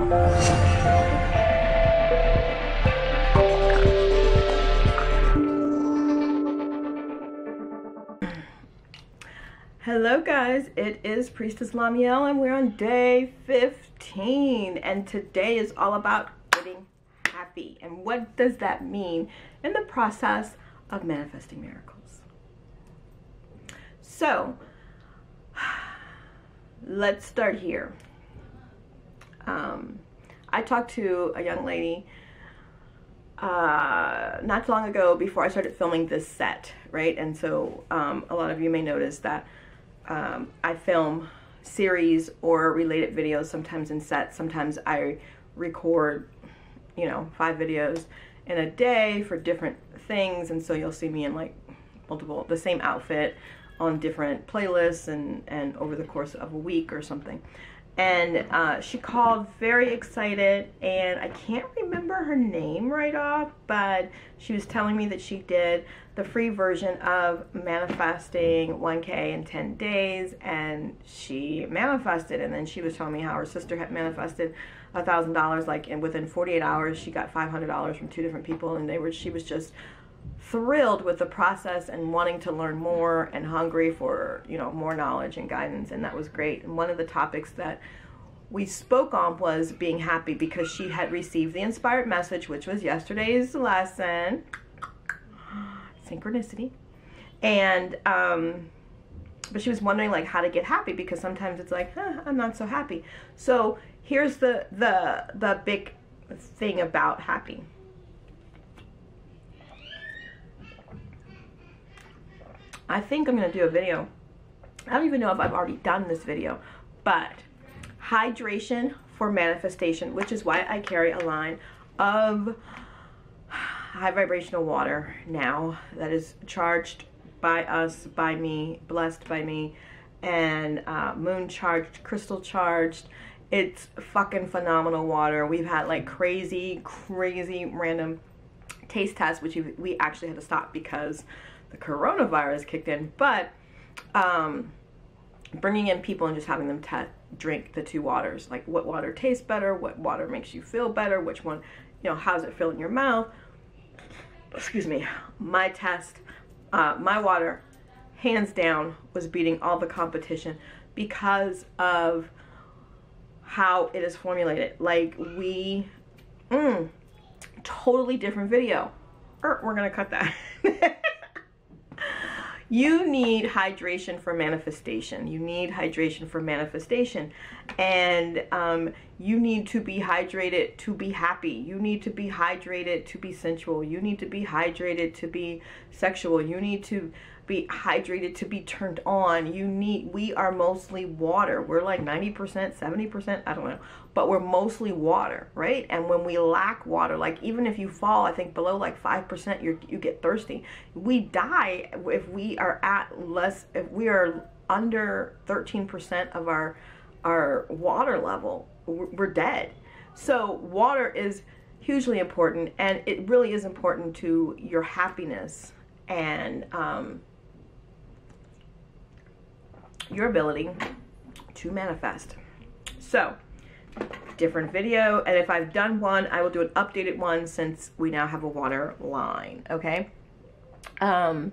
Hello guys, it is Priestess LaMeel and we're on day 15, and today is all about getting happy and what does that mean in the process of manifesting miracles. So let's start here. I talked to a young lady not too long ago before I started filming this set, right? And so a lot of you may notice that I film series or related videos sometimes in sets. Sometimes I record, 5 videos in a day for different things, and so you'll see me in like the same outfit on different playlists and over the course of a week or something. And she called very excited, and I can't remember her name right off, but she was telling me that she did the free version of manifesting 1K in 10 days, and she manifested. And then she was telling me how her sister had manifested $1,000, like, and within 48 hours she got $500 from 2 different people, and she was just thrilled with the process and wanting to learn more and hungry for more knowledge and guidance, and that was great. And one of the topics that we spoke on was being happy, because she had received the inspired message, which was yesterday's lesson, synchronicity, and but she was wondering like how to get happy, because sometimes it's like, I'm not so happy. So here's the big thing about happy. I think I'm going to do a video. I don't even know if I've already done this video, but hydration for manifestation, which is why I carry a line of high vibrational water now that is charged by us, by me, blessed by me, and moon charged, crystal charged. It's fucking phenomenal water. We've had like crazy random taste tests, which we actually had to stop because the coronavirus kicked in, but bringing in people and just having them drink the 2 waters, like what water tastes better, what water makes you feel better, which one, how does it feel in your mouth. Excuse me. My test, my water, hands down, was beating all the competition because of how it is formulated. Like totally different video. We're gonna cut that. You need hydration for manifestation. You need hydration for manifestation. And you need to be hydrated to be happy. You need to be hydrated to be sensual. You need to be hydrated to be sexual. You need to be hydrated to be turned on. We are mostly water. We're like 90%, 70%, I don't know. But we're mostly water, right? And when we lack water, like even if you fall, I think below like 5%, you get thirsty. We die if we are if we are under 13% of our water level, we're dead. So water is hugely important, and it really is important to your happiness and your ability to manifest. So different video, and if I've done one, I will do an updated one since we now have a water line. Okay, I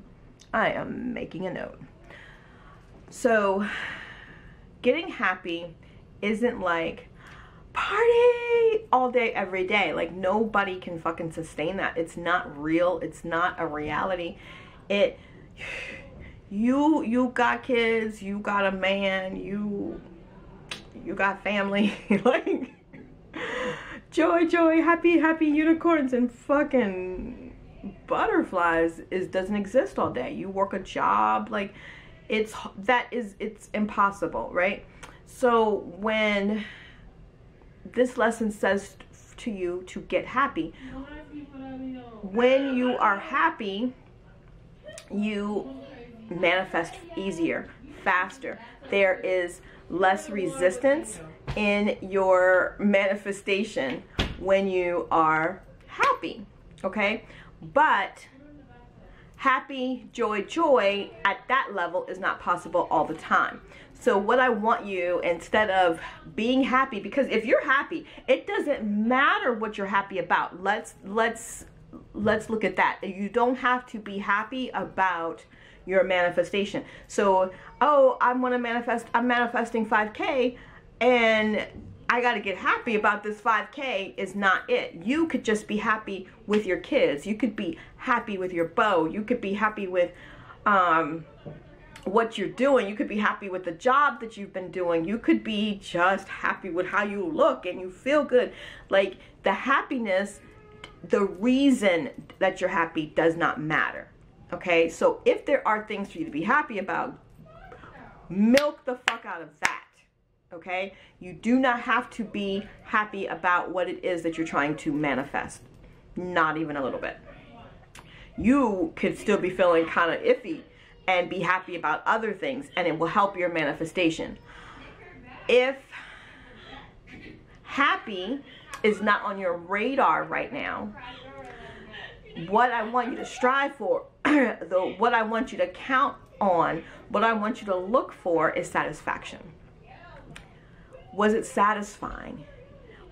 am making a note. So getting happy isn't like party all day every day. Like nobody can fucking sustain that. It's not real. It's not a reality. You got kids, you got a man, you got family. Like joy, happy unicorns and fucking butterflies doesn't exist all day. You work a job, like it's impossible, right? So when this lesson says to you to get happy, when you are happy, you manifest easier, faster. There is less resistance in your manifestation when you are happy, okay? But happy, joy at that level is not possible all the time. So what I want you, instead of being happy, because if you're happy, it doesn't matter what you're happy about. Let's look at that. You don't have to be happy about your manifestation. So, oh, I'm manifesting 5K, and I got to get happy about this 5K is not it. You could just be happy with your kids. You could be happy with your beau. You could be happy with what you're doing. You could be happy with the job that you've been doing. You could be just happy with how you look and you feel good. Like, the happiness, the reason that you're happy does not matter. Okay, so if there are things for you to be happy about, milk the fuck out of that. Okay, you do not have to be happy about what it is that you're trying to manifest. Not even a little bit. You could still be feeling kind of iffy and be happy about other things, and it will help your manifestation. If happy is not on your radar right now, what I want you to strive for, what I want you to count on, what I want you to look for is satisfaction. Was it satisfying?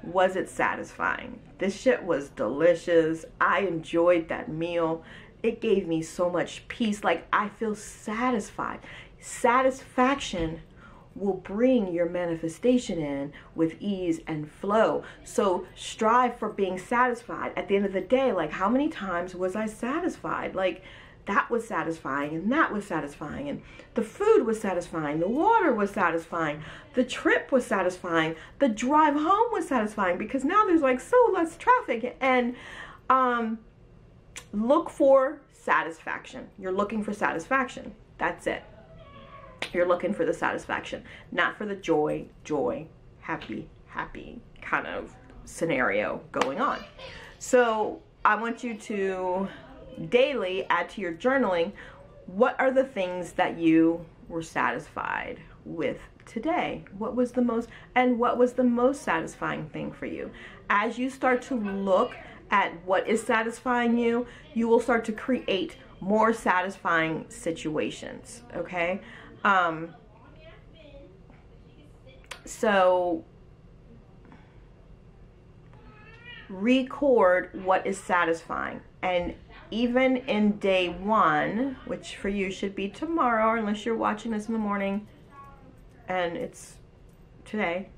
Was it satisfying? This shit was delicious. I enjoyed that meal. It gave me so much peace. Like, I feel satisfied. Satisfaction will bring your manifestation in with ease and flow. So strive for being satisfied. At the end of the day, like, how many times was I satisfied? Like, that was satisfying, and that was satisfying, and the food was satisfying, the water was satisfying, the trip was satisfying, the drive home was satisfying, because now there's like so less traffic. And look for satisfaction. You're looking for satisfaction. That's it. You're looking for the satisfaction, not for the joy, happy kind of scenario going on. So I want you to daily add to your journaling, what are the things that you were satisfied with today? What was the most satisfying thing for you? As you start to look at what is satisfying you, you will start to create more satisfying situations. Okay, so record what is satisfying. And even in day one, which for you should be tomorrow, unless you're watching this in the morning and it's today,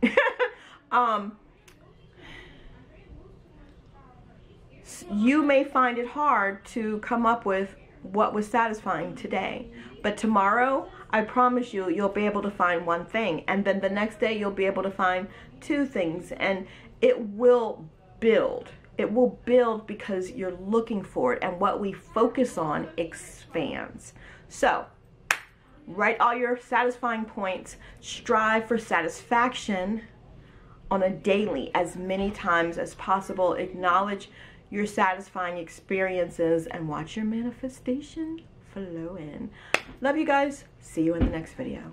you may find it hard to come up with what was satisfying today. But tomorrow, I promise you, you'll be able to find one thing. And then the next day, you'll be able to find two things. And it will build. It will build because you're looking for it, and what we focus on expands. So write all your satisfying points, strive for satisfaction on a daily, as many times as possible. Acknowledge your satisfying experiences and watch your manifestation flow in. Love you guys. See you in the next video.